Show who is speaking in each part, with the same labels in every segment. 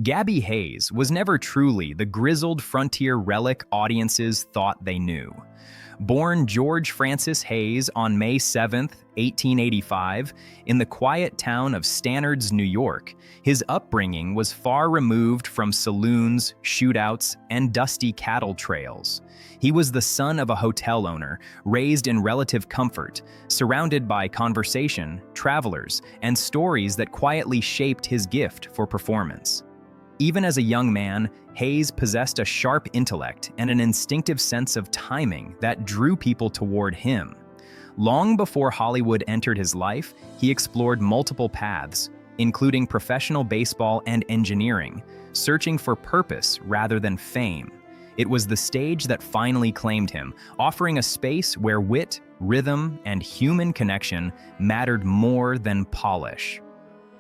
Speaker 1: Gabby Hayes was never truly the grizzled frontier relic audiences thought they knew. Born George Francis Hayes on May 7, 1885, in the quiet town of Stannards, New York, his upbringing was far removed from saloons, shootouts, and dusty cattle trails. He was the son of a hotel owner, raised in relative comfort, surrounded by conversation, travelers, and stories that quietly shaped his gift for performance. Even as a young man, Hayes possessed a sharp intellect and an instinctive sense of timing that drew people toward him. Long before Hollywood entered his life, he explored multiple paths, including professional baseball and engineering, searching for purpose rather than fame. It was the stage that finally claimed him, offering a space where wit, rhythm, and human connection mattered more than polish.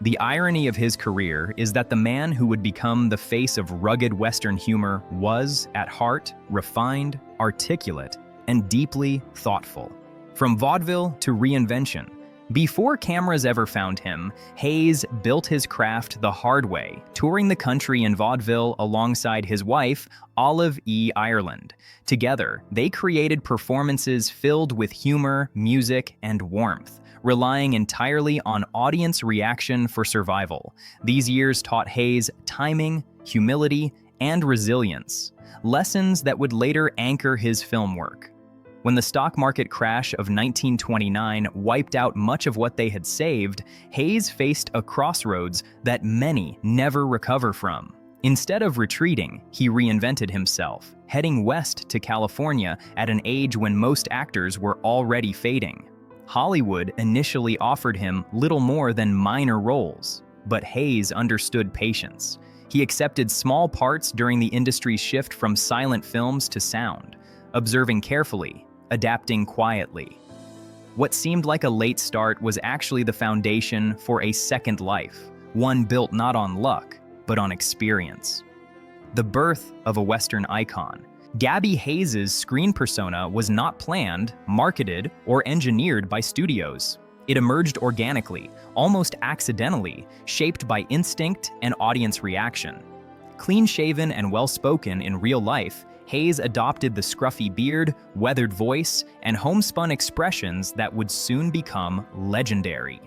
Speaker 1: The irony of his career is that the man who would become the face of rugged Western humor was, at heart, refined, articulate, and deeply thoughtful. From vaudeville to reinvention, before cameras ever found him, Hayes built his craft the hard way, touring the country in vaudeville alongside his wife, Olive E. Ireland. Together, they created performances filled with humor, music, and warmth, relying entirely on audience reaction for survival. These years taught Hayes timing, humility, and resilience, lessons that would later anchor his film work. When the stock market crash of 1929 wiped out much of what they had saved, Hayes faced a crossroads that many never recover from. Instead of retreating, he reinvented himself, heading west to California at an age when most actors were already fading. Hollywood initially offered him little more than minor roles, but Hayes understood patience. He accepted small parts during the industry's shift from silent films to sound, observing carefully, adapting quietly. What seemed like a late start was actually the foundation for a second life, one built not on luck, but on experience. The birth of a Western icon. Gabby Hayes' screen persona was not planned, marketed, or engineered by studios. It emerged organically, almost accidentally, shaped by instinct and audience reaction. Clean-shaven and well-spoken in real life, Hayes adopted the scruffy beard, weathered voice, and homespun expressions that would soon become legendary.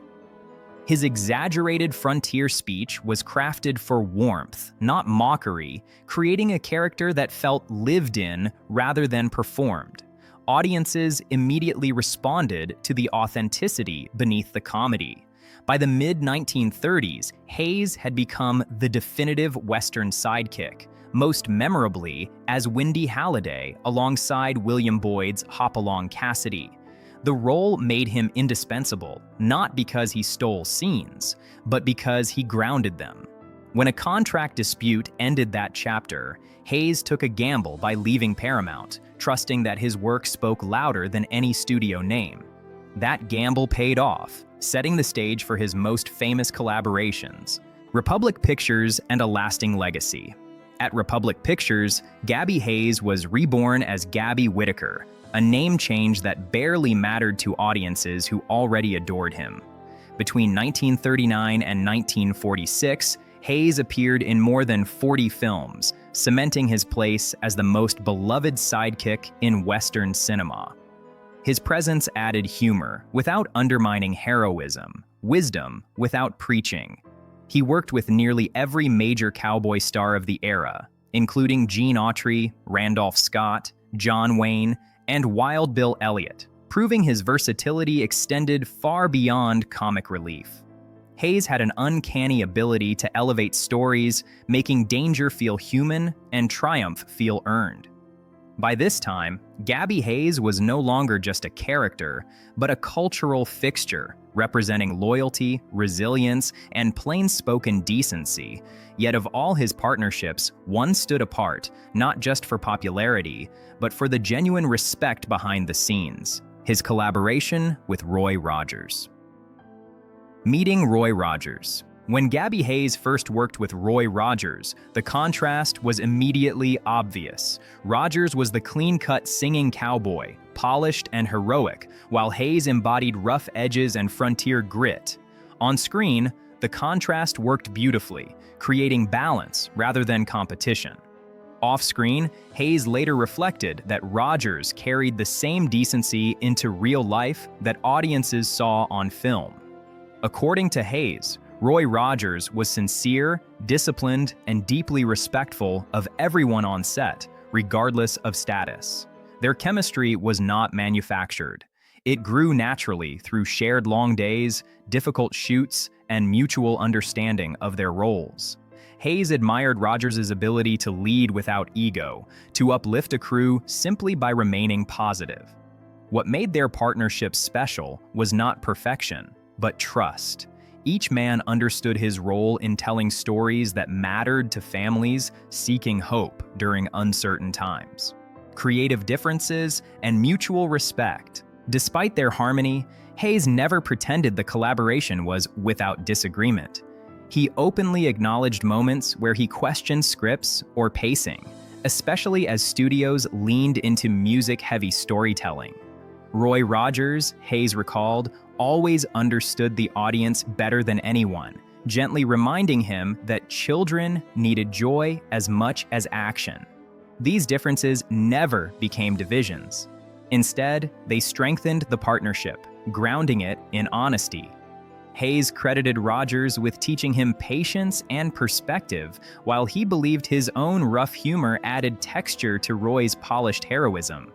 Speaker 1: His exaggerated frontier speech was crafted for warmth, not mockery, creating a character that felt lived in rather than performed. Audiences immediately responded to the authenticity beneath the comedy. By the mid-1930s, Hayes had become the definitive Western sidekick, most memorably as Wendy Halliday alongside William Boyd's Hopalong Cassidy. The role made him indispensable, not because he stole scenes, but because he grounded them. When a contract dispute ended that chapter, Hayes took a gamble by leaving Paramount, trusting that his work spoke louder than any studio name. That gamble paid off, setting the stage for his most famous collaborations, Republic Pictures and A Lasting Legacy. At Republic Pictures, Gabby Hayes was reborn as Gabby Whitaker, a name change that barely mattered to audiences who already adored him. Between 1939 and 1946, Hayes appeared in more than 40 films, cementing his place as the most beloved sidekick in Western cinema. His presence added humor without undermining heroism, wisdom without preaching. He worked with nearly every major cowboy star of the era, including Gene Autry, Randolph Scott, John Wayne, and Wild Bill Elliott, proving his versatility extended far beyond comic relief. Hayes had an uncanny ability to elevate stories, making danger feel human and triumph feel earned. By this time, Gabby Hayes was no longer just a character, but a cultural fixture, representing loyalty, resilience, and plain-spoken decency. Yet of all his partnerships, one stood apart, not just for popularity, but for the genuine respect behind the scenes: his collaboration with Roy Rogers. Meeting Roy Rogers. When Gabby Hayes first worked with Roy Rogers, the contrast was immediately obvious. Rogers was the clean-cut singing cowboy, polished and heroic, while Hayes embodied rough edges and frontier grit. On screen, The contrast worked beautifully, creating balance rather than competition. Off-screen, Hayes later reflected that Rogers carried the same decency into real life that audiences saw on film. According to Hayes, Roy Rogers was sincere, disciplined, and deeply respectful of everyone on set, regardless of status. Their chemistry was not manufactured. It grew naturally through shared long days, difficult shoots, and mutual understanding of their roles. Hayes admired Rogers' ability to lead without ego, to uplift a crew simply by remaining positive. What made their partnership special was not perfection, but trust. Each man understood his role in telling stories that mattered to families seeking hope during uncertain times. Creative differences and mutual respect. Despite their harmony, Hayes never pretended the collaboration was without disagreement. He openly acknowledged moments where he questioned scripts or pacing, especially as studios leaned into music-heavy storytelling. Roy Rogers, Hayes recalled, always understood the audience better than anyone, gently reminding him that children needed joy as much as action. These differences never became divisions. Instead, they strengthened the partnership, grounding it in honesty. Hayes credited Rogers with teaching him patience and perspective, while he believed his own rough humor added texture to Roy's polished heroism.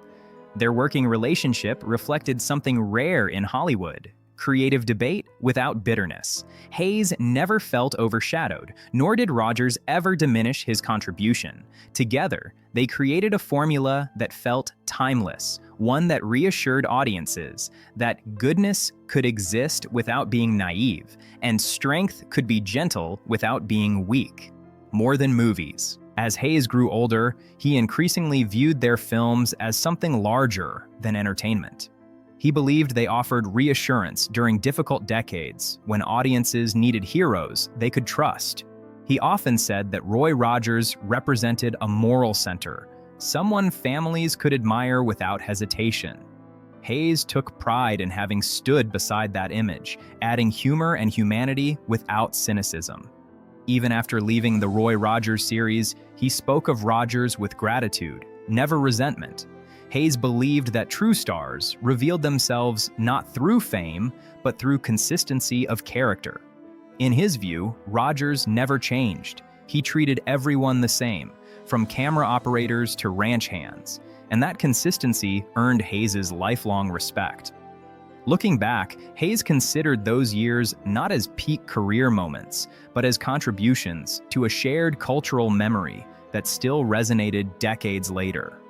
Speaker 1: Their working relationship reflected something rare in Hollywood: creative debate without bitterness. Hayes never felt overshadowed, nor did Rogers ever diminish his contribution. Together, they created a formula that felt timeless, one that reassured audiences that goodness could exist without being naive, and strength could be gentle without being weak. More than movies. As Hayes grew older, he increasingly viewed their films as something larger than entertainment. He believed they offered reassurance during difficult decades when audiences needed heroes they could trust. He often said that Roy Rogers represented a moral center, someone families could admire without hesitation. Hayes took pride in having stood beside that image, adding humor and humanity without cynicism. Even after leaving the Roy Rogers series, he spoke of Rogers with gratitude, never resentment. Hayes believed that true stars revealed themselves not through fame, but through consistency of character. In his view, Rogers never changed. He treated everyone the same, from camera operators to ranch hands, and that consistency earned Hayes' lifelong respect. Looking back, Hayes considered those years not as peak career moments, but as contributions to a shared cultural memory that still resonated decades later.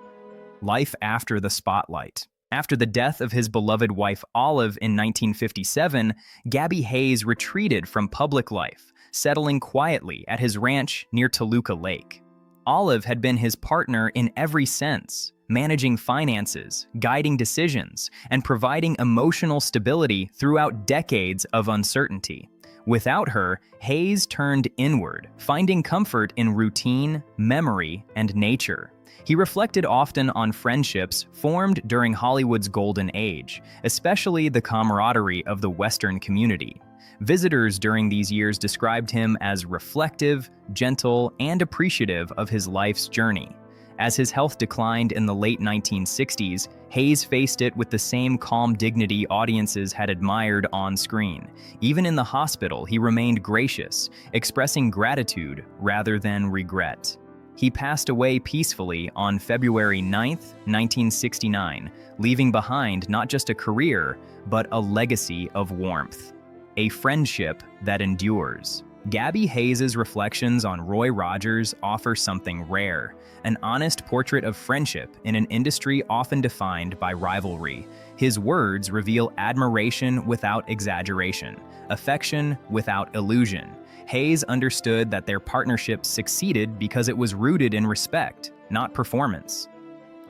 Speaker 1: Life after the spotlight. After the death of his beloved wife Olive in 1957, Gabby Hayes retreated from public life, settling quietly at his ranch near Toluca Lake. Olive had been his partner in every sense, managing finances, guiding decisions, and providing emotional stability throughout decades of uncertainty. Without her, Hayes turned inward, finding comfort in routine, memory, and nature. He reflected often on friendships formed during Hollywood's golden age, especially the camaraderie of the Western community. Visitors during these years described him as reflective, gentle, and appreciative of his life's journey. As his health declined in the late 1960s, Hayes faced it with the same calm dignity audiences had admired on screen. Even in the hospital, he remained gracious, expressing gratitude rather than regret. He passed away peacefully on February 9, 1969, leaving behind not just a career, but a legacy of warmth. A friendship that endures. Gabby Hayes' reflections on Roy Rogers offer something rare, an honest portrait of friendship in an industry often defined by rivalry. His words reveal admiration without exaggeration, affection without illusion. Hayes understood that their partnership succeeded because it was rooted in respect, not performance.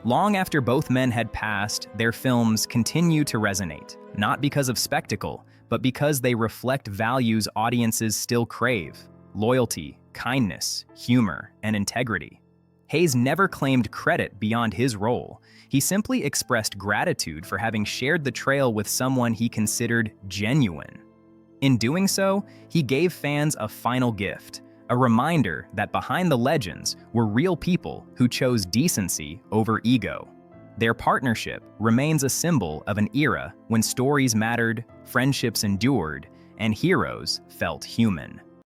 Speaker 1: Long after both men had passed, their films continue to resonate, not because of spectacle, but because they reflect values audiences still crave: loyalty, kindness, humor, and integrity. Hayes never claimed credit beyond his role. He simply expressed gratitude for having shared the trail with someone he considered genuine. In doing so, he gave fans a final gift, a reminder that behind the legends were real people who chose decency over ego. Their partnership remains a symbol of an era when stories mattered, friendships endured, and heroes felt human.